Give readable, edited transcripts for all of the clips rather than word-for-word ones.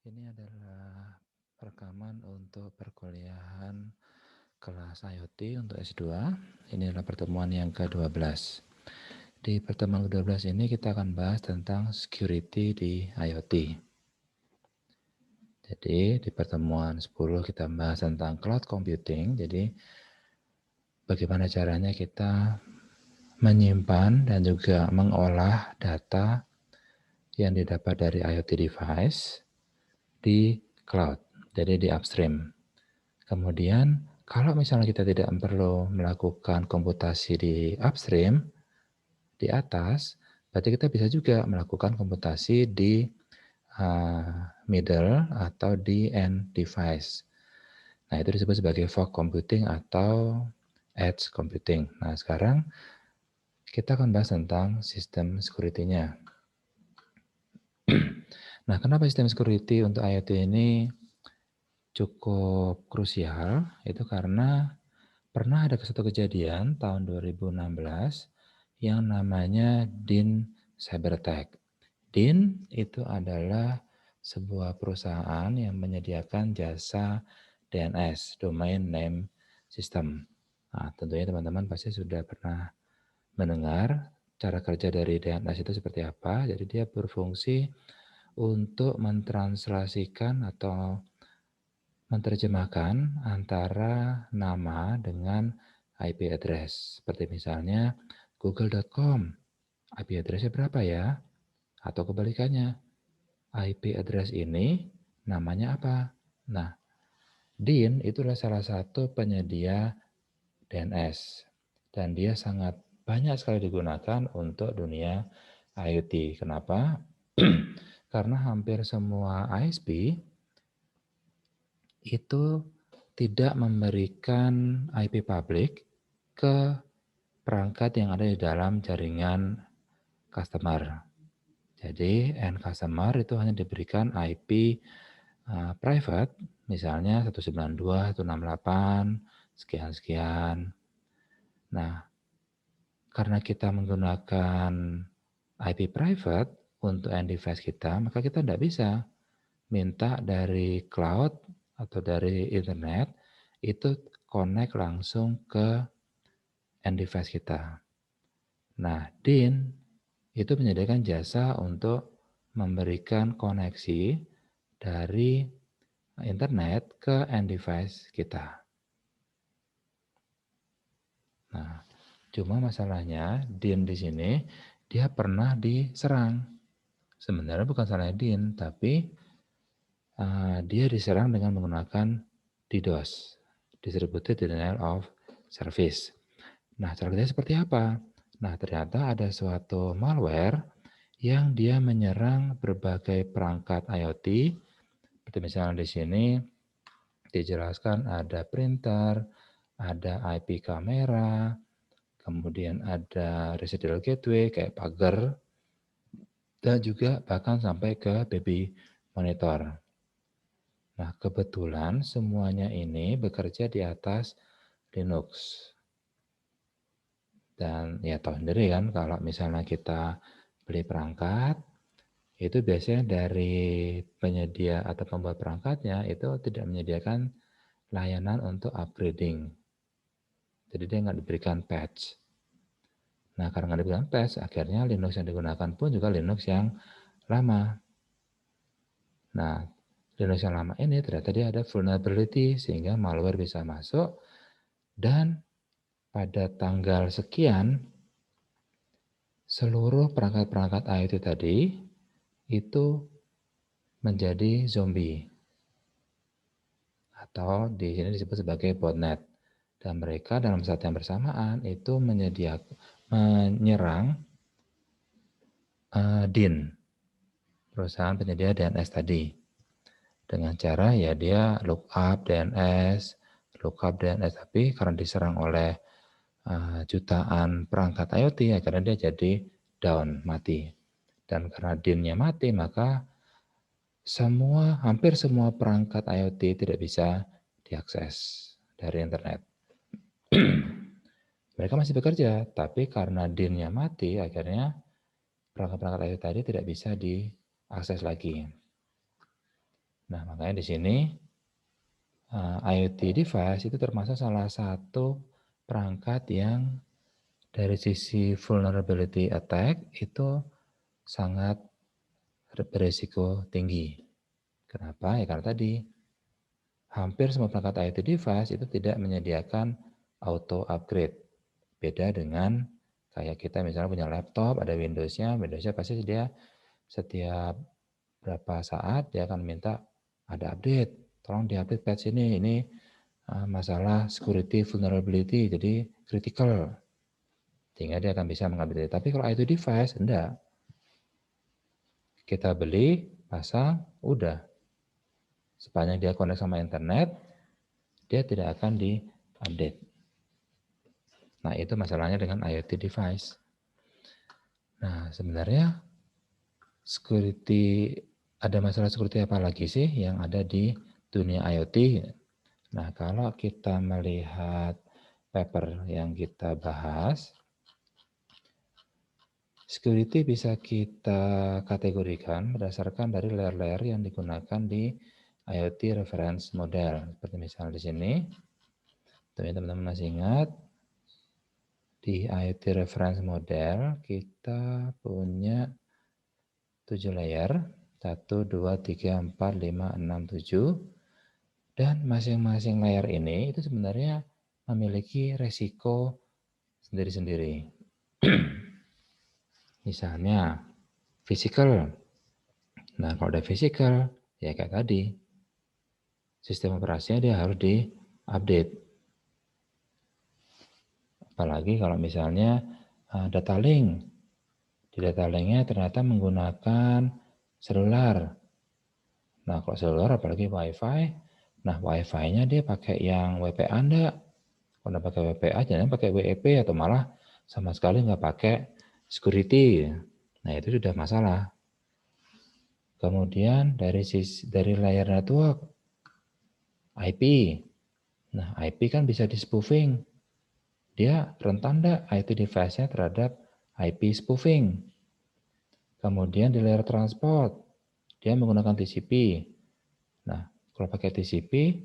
Ini adalah rekaman untuk perkuliahan kelas IoT untuk S2. Ini adalah pertemuan yang ke-12. Di pertemuan ke-12 ini kita akan bahas tentang security di IoT. Jadi di pertemuan 10 kita bahas tentang cloud computing. Jadi bagaimana caranya kita menyimpan dan juga mengolah data yang didapat dari IoT device di cloud, jadi di upstream. Kemudian, kalau misalnya kita tidak perlu melakukan komputasi di upstream, di atas, berarti kita bisa juga melakukan komputasi di middle atau di end device. Nah, itu disebut sebagai fog computing atau edge computing. Nah, sekarang kita akan bahas tentang sistem security-nya. Nah, kenapa sistem security untuk IoT ini cukup krusial? Itu karena pernah ada satu kejadian tahun 2016 yang namanya DIN Cyber Attack. DIN itu adalah sebuah perusahaan yang menyediakan jasa DNS, Domain Name System. Nah, tentunya teman-teman pasti sudah pernah mendengar cara kerja dari DNS itu seperti apa. Jadi dia berfungsi untuk mentranslasikan atau menerjemahkan antara nama dengan IP address. Seperti misalnya google.com, IP address-nya berapa ya? Atau kebalikannya, IP address ini namanya apa? Nah, DIN itulah salah satu penyedia DNS. Dan dia sangat banyak sekali digunakan untuk dunia IoT. Kenapa? Karena hampir semua ISP itu tidak memberikan IP public ke perangkat yang ada di dalam jaringan customer. Jadi end customer itu hanya diberikan IP private, misalnya 192, 168, sekian-sekian. Nah, karena kita menggunakan IP private untuk end device kita, maka kita tidak bisa minta dari cloud atau dari internet itu connect langsung ke end device kita. Nah, DIN itu menyediakan jasa untuk memberikan koneksi dari internet ke end device kita. Nah, cuma masalahnya DIN di sini dia pernah diserang. Sebenarnya bukan salahnya DIN, tapi dia diserang dengan menggunakan DDoS, Distributed Denial of Service. Nah, cara kerjanya seperti apa? Nah, ternyata ada suatu malware yang dia menyerang berbagai perangkat IoT. Seperti misalnya di sini dijelaskan ada printer, ada IP kamera, kemudian ada residual gateway kayak pagar, dan juga bahkan sampai ke baby monitor. Nah, kebetulan semuanya ini bekerja di atas Linux. Dan ya tahu sendiri kan kalau misalnya kita beli perangkat, itu biasanya dari penyedia atau pembuat perangkatnya itu tidak menyediakan layanan untuk upgrading. Jadi dia nggak diberikan patch. Nah, karena nggak diberikan patch, akhirnya Linux yang digunakan pun juga Linux yang lama. Nah, Linux yang lama ini ternyata dia ada vulnerability sehingga malware bisa masuk dan pada tanggal sekian seluruh perangkat-perangkat IoT tadi itu menjadi zombie atau di sini disebut sebagai botnet. Dan mereka dalam saat yang bersamaan itu menyerang DIN, perusahaan penyedia DNS tadi. Dengan cara ya dia lookup DNS, tapi karena diserang oleh jutaan perangkat IoT, akhirnya dia jadi down, mati. Dan karena DIN-nya mati, maka hampir semua perangkat IoT tidak bisa diakses dari internet. Mereka masih bekerja, tapi karena DIN-nya mati, akhirnya perangkat-perangkat IoT tadi tidak bisa diakses lagi. Nah, makanya di sini IoT device itu termasuk salah satu perangkat yang dari sisi vulnerability attack itu sangat beresiko tinggi. Kenapa? Ya karena tadi hampir semua perangkat IoT device itu tidak menyediakan auto upgrade. Beda dengan kayak kita misalnya punya laptop, ada Windows-nya pasti dia setiap berapa saat dia akan minta ada update, tolong diupdate patch ini masalah security vulnerability, jadi critical, sehingga dia akan bisa mengambil. Tapi kalau IoT device, enggak. Kita beli, pasang, udah. Sepanjang dia connect sama internet, dia tidak akan di-update. Nah, itu masalahnya dengan IoT device. Nah, sebenarnya security, ada masalah security apa lagi sih yang ada di dunia IoT? Nah, kalau kita melihat paper yang kita bahas, security bisa kita kategorikan berdasarkan dari layer-layer yang digunakan di IoT reference model. Seperti misalnya di sini, teman-teman masih ingat, di IoT reference model kita punya 7 layer, 1, 2, 3, 4, 5, 6, 7. Dan masing-masing layer ini itu sebenarnya memiliki resiko sendiri-sendiri. Misalnya, physical. Nah, kalau udah physical, ya kayak tadi, sistem operasinya dia harus di-update. Apalagi kalau misalnya data link. Di data linknya ternyata menggunakan selular. Nah, kalau selular apalagi WiFi, nah WiFi-nya dia pakai yang WPA enggak? Kalau pakai WPA, jangan pakai WEP atau malah sama sekali nggak pakai security. Nah, itu sudah masalah. Kemudian dari layer network, IP. Nah, IP kan bisa di spoofing. Dia rentan enggak IT device-nya terhadap IP spoofing. Kemudian di layer transport, dia menggunakan TCP. Nah, kalau pakai TCP,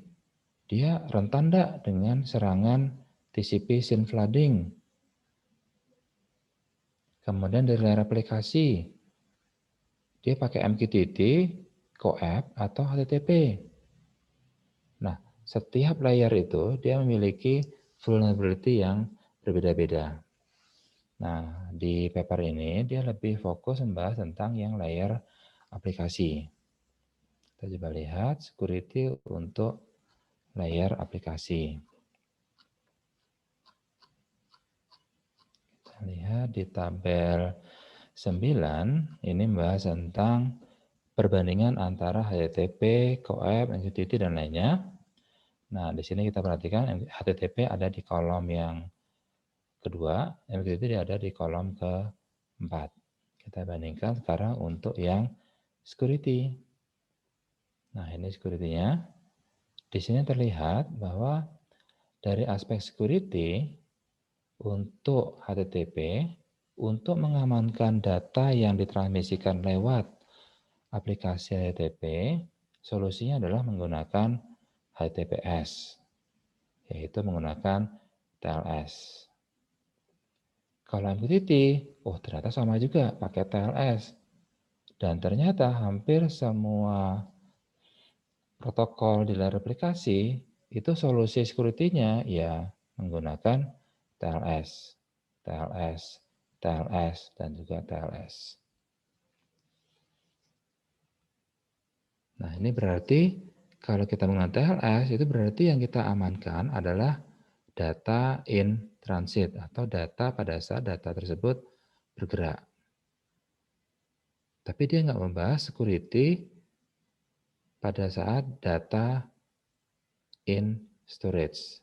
dia rentan enggak dengan serangan TCP SYN flooding. Kemudian dari layer aplikasi, dia pakai MQTT, CoAP, atau HTTP. Nah, setiap layer itu dia memiliki vulnerability yang berbeda-beda. Nah, di paper ini dia lebih fokus membahas tentang yang layer aplikasi. Kita coba lihat security untuk layer aplikasi. Kita lihat di tabel 9, ini membahas tentang perbandingan antara HTTP, CoAP, MQTT, dan lainnya. Nah, di sini kita perhatikan HTTP ada di kolom yang kedua, MQTT ada di kolom keempat. Kita bandingkan sekarang untuk yang security. Nah, ini security-nya. Di sini terlihat bahwa dari aspek security untuk HTTP, untuk mengamankan data yang ditransmisikan lewat aplikasi HTTP, solusinya adalah menggunakan HTTPS, yaitu menggunakan TLS. Kalau MQTT, ternyata sama juga pakai TLS. Dan ternyata hampir semua protokol di layar aplikasi itu solusi security-nya ya menggunakan TLS, TLS, TLS, dan juga TLS. Nah, ini berarti kalau kita menggunakan TLS itu berarti yang kita amankan adalah data in transit atau data pada saat data tersebut bergerak. Tapi dia nggak membahas security pada saat data in storage.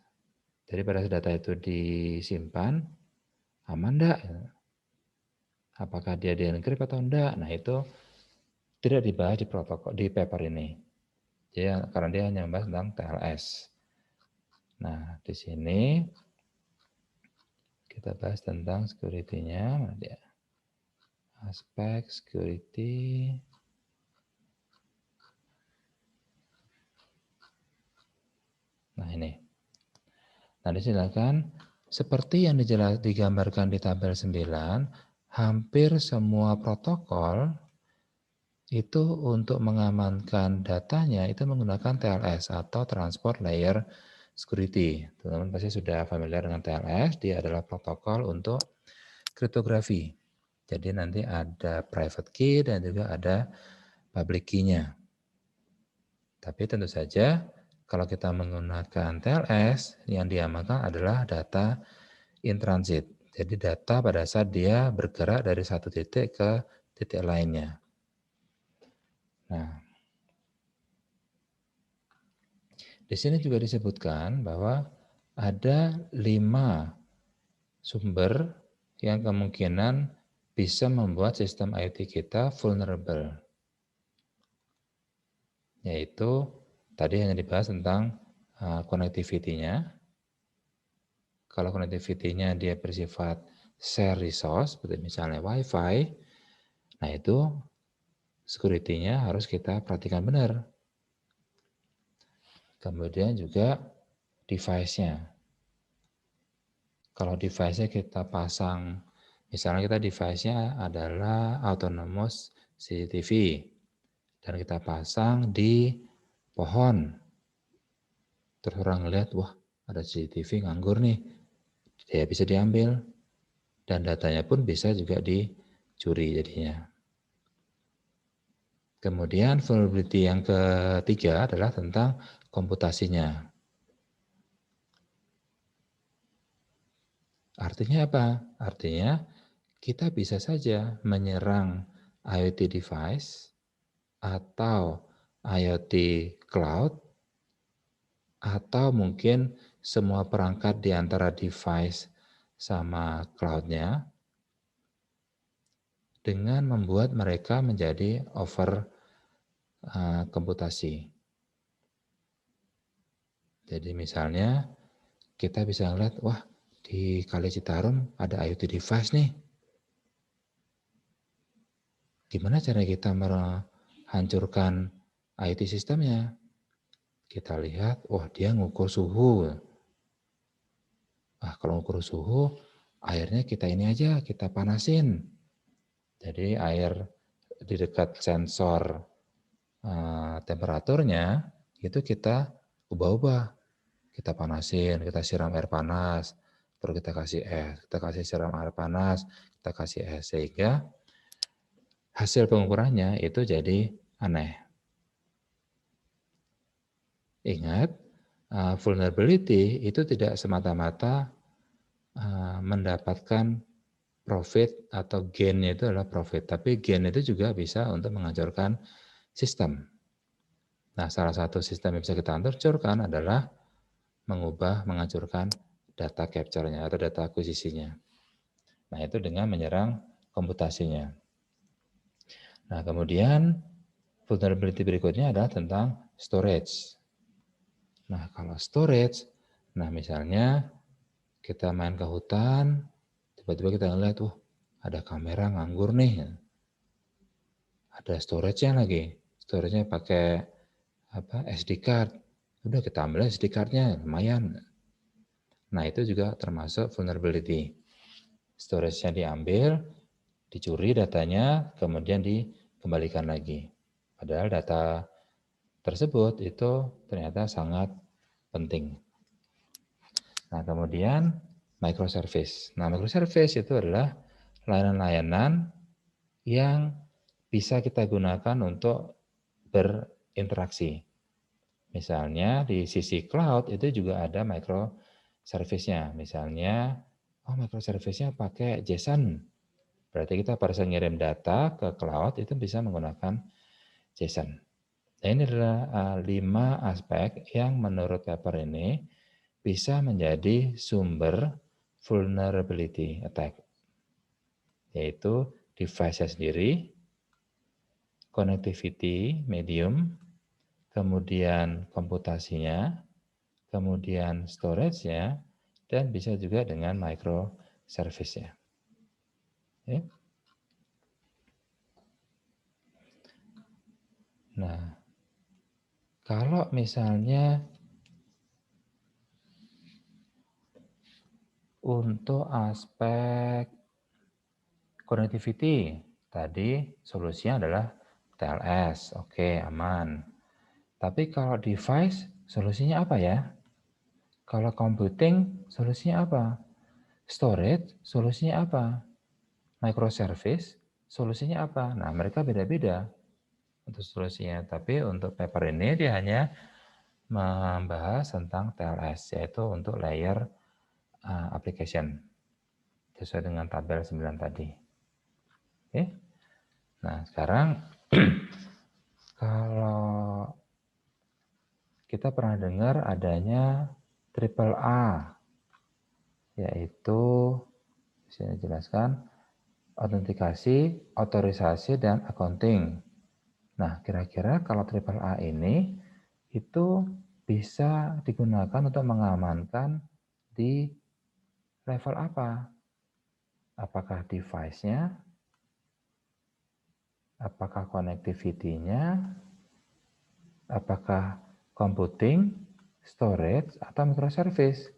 Jadi pada saat data itu disimpan, aman enggak? Apakah dia di-encrypt atau enggak? Nah, itu tidak dibahas di protokol di paper ini. Jadi karena dia hanya membahas tentang TLS. Nah, di sini kita bahas tentang security-nya. Mana dia? Aspek security. Nah ini. Nah silakan, seperti yang digambarkan di tabel 9, hampir semua protokol itu untuk mengamankan datanya itu menggunakan TLS atau Transport Layer Security. Teman-teman pasti sudah familiar dengan TLS, dia adalah protokol untuk kriptografi. Jadi nanti ada private key dan juga ada public key-nya. Tapi tentu saja kalau kita menggunakan TLS, yang diamankan adalah data in transit. Jadi data pada saat dia bergerak dari satu titik ke titik lainnya. Nah, di sini juga disebutkan bahwa ada 5 sumber yang kemungkinan bisa membuat sistem IoT kita vulnerable. Yaitu tadi hanya dibahas tentang connectivity-nya. Kalau connectivity-nya dia bersifat share resource, seperti misalnya WiFi, nah itu security-nya harus kita perhatikan benar. Kemudian juga device-nya. Kalau device-nya kita pasang, misalnya kita device-nya adalah autonomous CCTV, dan kita pasang di pohon. Terus orang ngeliat, wah ada CCTV nganggur nih, dia bisa diambil, dan datanya pun bisa juga dicuri jadinya. Kemudian vulnerability yang ketiga adalah tentang komputasinya. Artinya apa? Artinya kita bisa saja menyerang IoT device atau IoT cloud atau mungkin semua perangkat di antara device sama cloud-nya dengan membuat mereka menjadi over komputasi. Jadi misalnya kita bisa ngeliat, wah di Kali Citarum ada IoT device nih. Gimana cara kita menghancurkan IoT sistemnya? Kita lihat, wah dia ngukur suhu. Kalau ngukur suhu, airnya kita ini aja, kita panasin. Jadi air di dekat sensor temperaturnya, itu kita ubah-ubah. Kita panasin, kita siram air panas, terus kita kasih es, kita kasih siram air panas, kita kasih es, sehingga hasil pengukurannya itu jadi aneh. Ingat, vulnerability itu tidak semata-mata mendapatkan profit atau gain-nya itu adalah profit, tapi gain itu juga bisa untuk menghancurkan sistem. Nah, salah satu sistem yang bisa kita hancurkan adalah menghancurkan data capture-nya atau data akuisisinya. Nah, itu dengan menyerang komputasinya. Nah, kemudian vulnerability berikutnya adalah tentang storage. Nah, kalau storage, nah misalnya kita main ke hutan, tiba-tiba kita ngeliat, ada kamera nganggur nih. Ada storage-nya lagi. Storage-nya pakai SD card. Udah kita ambil SD card-nya, lumayan. Nah, itu juga termasuk vulnerability. Storage-nya diambil, dicuri datanya, kemudian dikembalikan lagi. Padahal data tersebut itu ternyata sangat penting. Nah, kemudian microservice. Nah, microservice itu adalah layanan-layanan yang bisa kita gunakan untuk berinteraksi. Misalnya di sisi cloud itu juga ada microservice-nya. Misalnya, microservice-nya pakai JSON. Berarti kita pada saat ngirim data ke cloud itu bisa menggunakan JSON. Nah, ini adalah 5 aspek yang menurut paper ini bisa menjadi sumber vulnerability attack. Yaitu device-nya sendiri, connectivity medium, kemudian komputasinya, kemudian storage-nya, dan bisa juga dengan microservice-nya. Ya. Nah, kalau misalnya Untuk aspek connectivity, tadi solusinya adalah TLS, oke aman. Tapi kalau device, solusinya apa ya? Kalau computing, solusinya apa? Storage, solusinya apa? Microservice, solusinya apa? Nah, mereka beda-beda untuk solusinya. Tapi untuk paper ini dia hanya membahas tentang TLS, yaitu untuk layer application, sesuai dengan tabel 9 tadi. Oke. Nah, sekarang kalau kita pernah dengar adanya triple A, yaitu bisa dijelaskan autentikasi, otorisasi, dan accounting. Nah, kira-kira kalau triple A ini itu bisa digunakan untuk mengamankan di level apa? Apakah device-nya, apakah connectivity-nya, apakah computing, storage, atau microservice?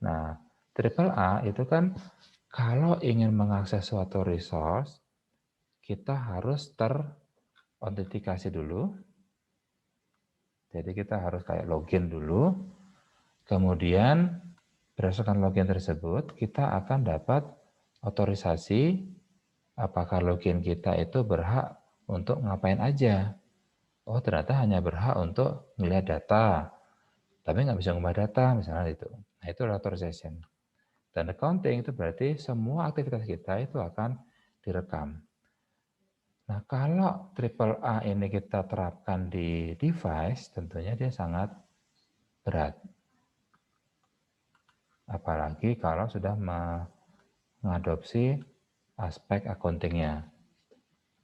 Nah, triple A itu kan kalau ingin mengakses suatu resource, kita harus terautentikasi dulu. Jadi kita harus kayak login dulu. Kemudian berdasarkan login tersebut, kita akan dapat otorisasi apakah login kita itu berhak untuk ngapain aja. Oh, ternyata hanya berhak untuk melihat data, tapi nggak bisa ngubah data, misalnya itu. Nah, itu authorization. Dan accounting itu berarti semua aktivitas kita itu akan direkam. Nah, kalau triple A ini kita terapkan di device, tentunya dia sangat berat. Apalagi kalau sudah mengadopsi aspek accounting-nya.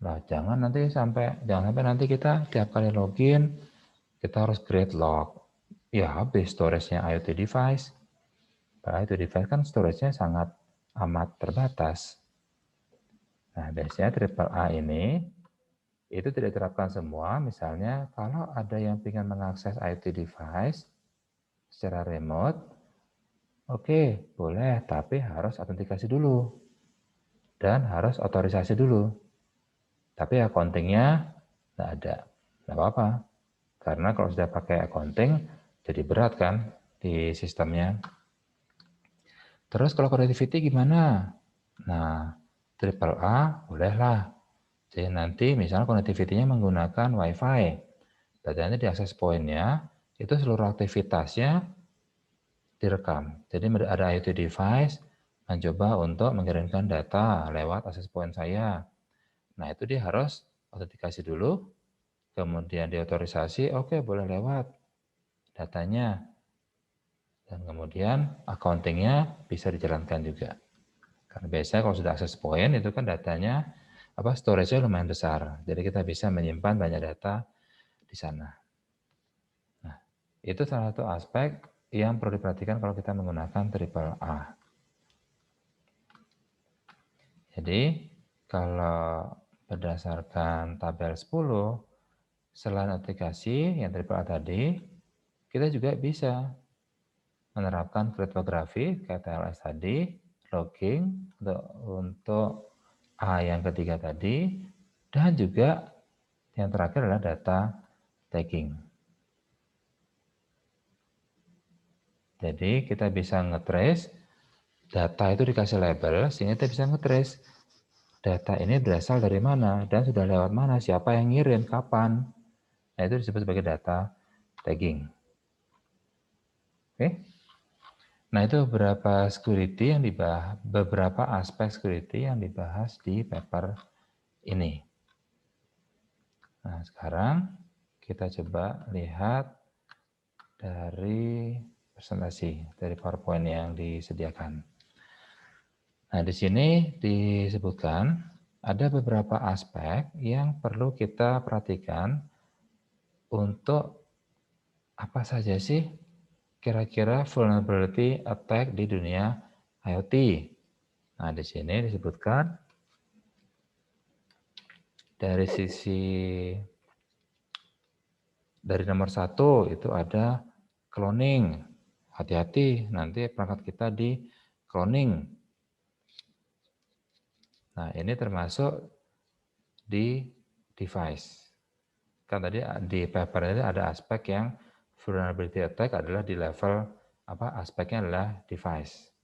Nah, jangan sampai nanti kita tiap kali login, kita harus create log. Ya, habis storage-nya IoT device. Padahal itu device kan storage-nya sangat amat terbatas. Nah, biasanya triple A ini itu tidak diterapkan semua. Misalnya kalau ada yang ingin mengakses IoT device secara remote, oke, boleh, tapi harus autentikasi dulu dan harus otorisasi dulu. Tapi accounting-nya nggak ada, nggak apa-apa. Karena kalau sudah pakai accounting, jadi berat kan di sistemnya. Terus kalau connectivity gimana? Nah, triple A bolehlah. Jadi nanti misalnya connectivity-nya menggunakan Wi-Fi. Berarti nanti di access point-nya, itu seluruh aktivitasnya direkam. Jadi ada IoT device mencoba untuk mengirimkan data lewat access point saya. Nah, itu dia harus autentikasi dulu, kemudian diotorisasi, oke boleh lewat datanya. Dan kemudian accounting-nya bisa dijalankan juga. Karena biasanya kalau sudah access point itu kan datanya storage-nya lumayan besar. Jadi kita bisa menyimpan banyak data di sana. Nah, itu salah satu aspek yang perlu diperhatikan kalau kita menggunakan triple A. Jadi kalau berdasarkan tabel 10, selain aplikasi yang triple A tadi, kita juga bisa menerapkan kriptografi kayak TLS tadi, logging untuk A yang ketiga tadi, dan juga yang terakhir adalah data tagging. Jadi kita bisa nge-trace data itu dikasih label sehingga kita bisa nge-trace data ini berasal dari mana dan sudah lewat mana, siapa yang ngirim, kapan. Nah, itu disebut sebagai data tagging. Oke. Nah, itu beberapa aspek security yang dibahas di paper ini. Nah, sekarang kita coba lihat dari presentasi, dari PowerPoint yang disediakan. Nah, di sini disebutkan ada beberapa aspek yang perlu kita perhatikan untuk apa saja sih kira-kira vulnerability attack di dunia IoT. Nah, di sini disebutkan dari nomor 1 itu ada cloning. Hati-hati nanti perangkat kita cloning. Nah, ini termasuk di device. Kan tadi di paper ini ada aspek yang vulnerability attack adalah di level aspeknya adalah device.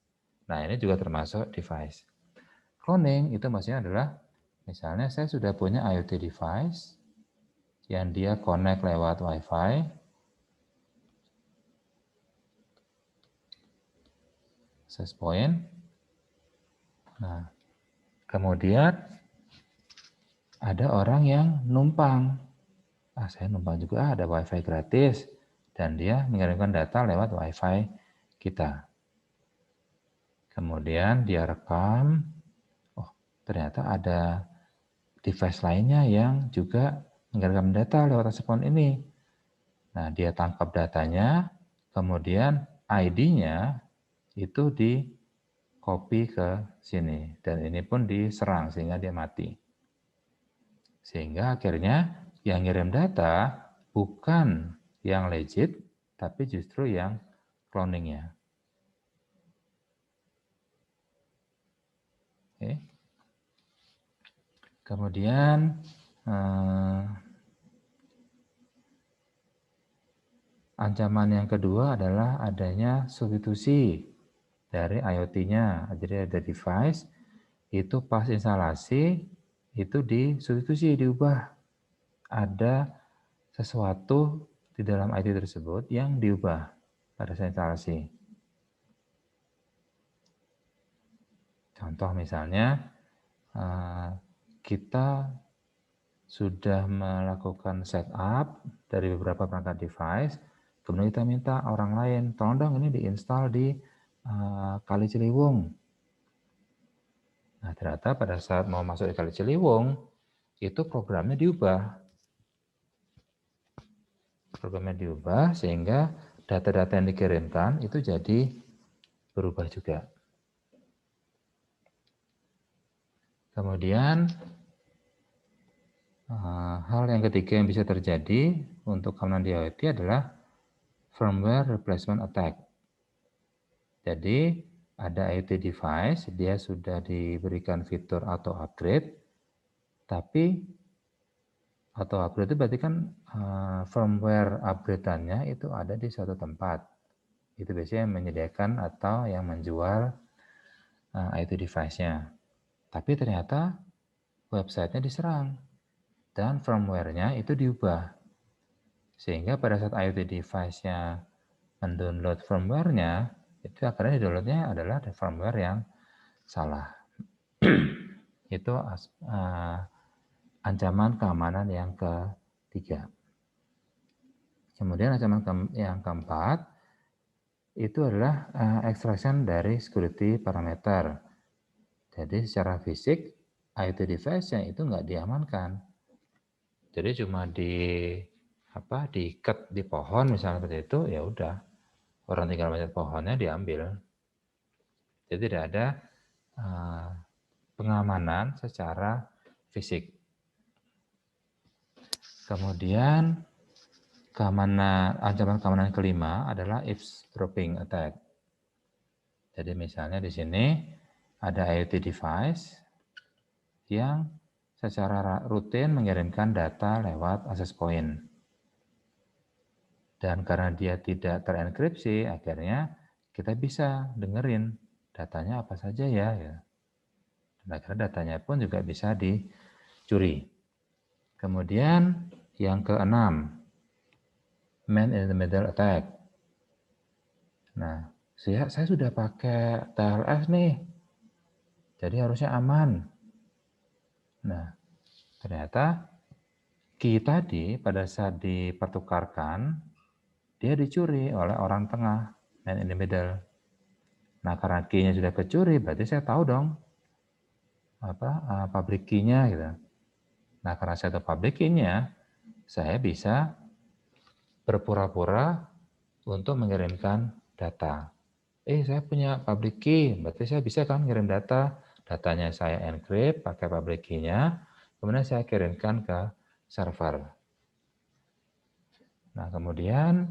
Nah, ini juga termasuk device. Cloning itu maksudnya adalah misalnya saya sudah punya IoT device yang dia connect lewat Wi-Fi. Access point. Nah, kemudian ada orang yang numpang. Saya numpang juga ada Wi-Fi gratis dan dia mengirimkan data lewat Wi-Fi kita. Kemudian dia rekam, oh ternyata ada device lainnya yang juga mengirimkan data lewat access point ini. Nah, dia tangkap datanya, kemudian ID-nya itu di copy ke sini dan ini pun diserang sehingga dia mati. Sehingga akhirnya yang ngirim data bukan yang legit tapi justru yang cloningnya. Oke. Kemudian ancaman yang kedua adalah adanya substitusi dari IoT-nya. Jadi ada device itu pas instalasi itu disubstitusi, diubah. Ada sesuatu di dalam IT tersebut yang diubah pada saat instalasi. Contoh misalnya kita sudah melakukan setup dari beberapa perangkat device, kemudian kita minta orang lain, tolong dong ini diinstal di Kali Ciliwung. Nah, ternyata pada saat mau masuk di Kali Ciliwung, itu programnya diubah. Programnya diubah sehingga data-data yang dikirimkan itu jadi berubah juga. Kemudian hal yang ketiga yang bisa terjadi untuk keamanan di IoT adalah firmware replacement attack. Jadi ada IoT device, dia sudah diberikan fitur auto upgrade, tapi auto upgrade itu berarti kan firmware upgrade-annya itu ada di suatu tempat. Itu biasanya yang menyediakan atau yang menjual IoT device-nya. Tapi ternyata website-nya diserang dan firmware-nya itu diubah. Sehingga pada saat IoT device-nya mendownload firmware-nya, itu akhirnya download-nya adalah firmware yang salah. Itu ancaman keamanan yang ketiga. Kemudian ancaman yang keempat itu adalah extraction dari security parameter. Jadi secara fisik IoT device-nya itu nggak diamankan. Jadi cuma diikat di pohon misalnya seperti itu, ya udah orang tinggal manjat pohonnya diambil. Jadi tidak ada pengamanan secara fisik. Kemudian ancaman keamanan kelima adalah eavesdropping attack. Jadi misalnya di sini ada IoT device yang secara rutin mengirimkan data lewat access point. Dan karena dia tidak terenkripsi, akhirnya kita bisa dengerin datanya apa saja ya. Dan akhirnya datanya pun juga bisa dicuri. Kemudian yang keenam, man in the middle attack. Nah, saya sudah pakai TLS nih, jadi harusnya aman. Nah, ternyata key tadi pada saat dipertukarkan, dia dicuri oleh orang tengah, man in the middle. Nah, karena key-nya sudah kecuri, berarti saya tahu dong pabrik key-nya gitu. Nah, karena saya tahu pabrik key-nya, saya bisa berpura-pura untuk mengirimkan data. Saya punya public key, berarti saya bisa kan ngirim data, datanya saya encrypt pakai public key-nya, kemudian saya kirimkan ke server. Nah, kemudian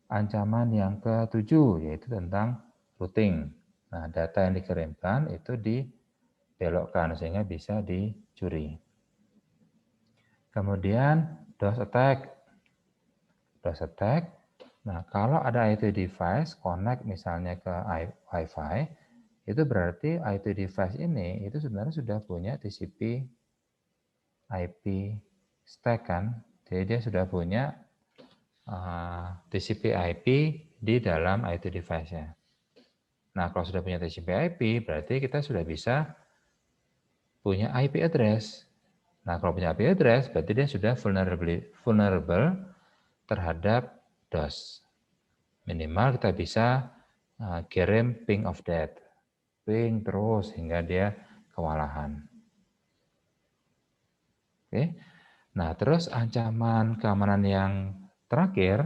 ancaman yang ketujuh yaitu tentang routing. Nah, data yang dikirimkan itu dibelokkan sehingga bisa dicuri. Kemudian DOS attack. DOS attack. Nah, kalau ada IT device connect misalnya ke Wi-Fi, itu berarti IT device ini itu sebenarnya sudah punya TCP IP stack kan. Jadi dia sudah punya TCP IP di dalam IT device-nya. Nah, kalau sudah punya TCP IP, berarti kita sudah bisa punya IP address. Nah, kalau punya IP address, berarti dia sudah vulnerable terhadap DOS. Minimal kita bisa kirim ping of death. Ping terus hingga dia kewalahan. Oke. Nah, terus ancaman keamanan yang terakhir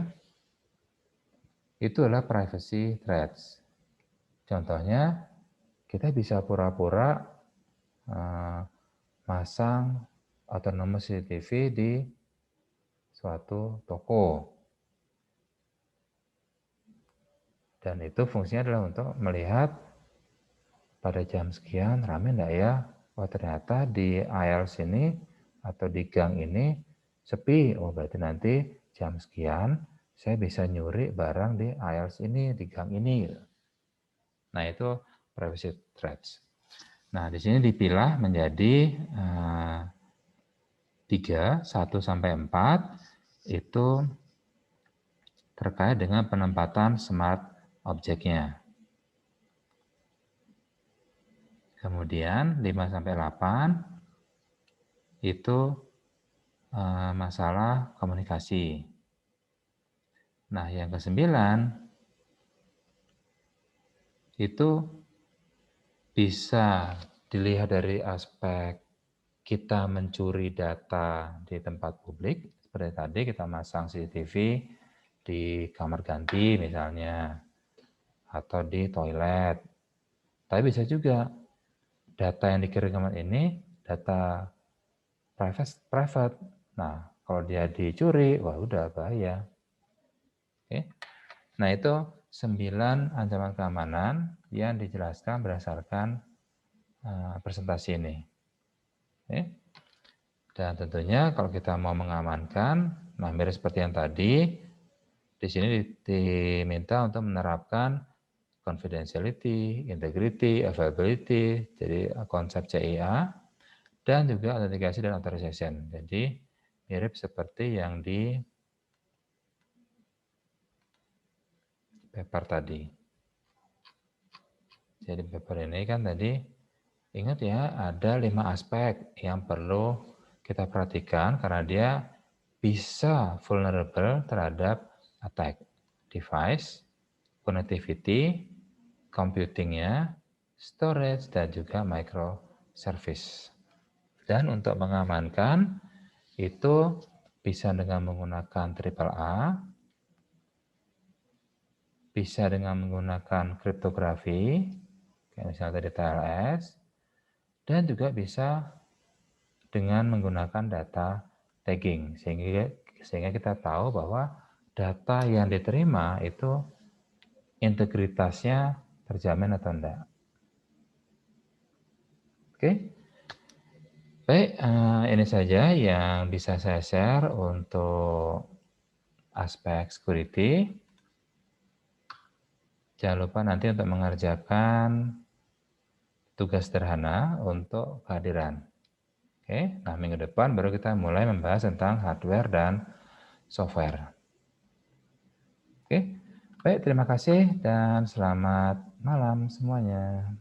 itu adalah privacy threats. Contohnya, kita bisa pura-pura masang autonomous CCTV di suatu toko. Dan itu fungsinya adalah untuk melihat pada jam sekian rame enggak ya? Oh ternyata di aisle sini atau di gang ini sepi. Oh berarti nanti jam sekian saya bisa nyuri barang di aisle ini, di gang ini. Nah itu privacy threats. Nah di sini dipilah menjadi 3, 1 sampai 4 itu terkait dengan penempatan smart objeknya. Kemudian 5 sampai 8 itu masalah komunikasi. Nah, yang ke-9 itu bisa dilihat dari aspek kita mencuri data di tempat publik. Seperti tadi kita masang CCTV di kamar ganti misalnya, atau di toilet. Tapi bisa juga data yang dikirimkan ini data private. Nah, kalau dia dicuri, wah udah bahaya. Oke. Nah, itu 9 ancaman keamanan yang dijelaskan berdasarkan presentasi ini. Oke. Dan tentunya kalau kita mau mengamankan, nah mirip seperti yang tadi, di sini diminta untuk menerapkan confidentiality, integrity, availability, jadi konsep CIA, dan juga autentikasi dan authorization. Jadi mirip seperti yang di paper tadi. Jadi paper ini kan tadi, ingat ya ada 5 aspek yang perlu kita perhatikan karena dia bisa vulnerable terhadap attack. Device, connectivity, computingnya, storage, dan juga microservice. Dan untuk mengamankan itu bisa dengan menggunakan AAA, bisa dengan menggunakan kriptografi, kayak misalnya tadi TLS, dan juga bisa dengan menggunakan data tagging, sehingga kita tahu bahwa data yang diterima itu integritasnya terjamin atau enggak. Oke, baik, ini saja yang bisa saya share untuk aspek security. Jangan lupa nanti untuk mengerjakan tugas sederhana untuk kehadiran. Oke, nah minggu depan baru kita mulai membahas tentang hardware dan software. Oke, baik, terima kasih dan selamat malam semuanya.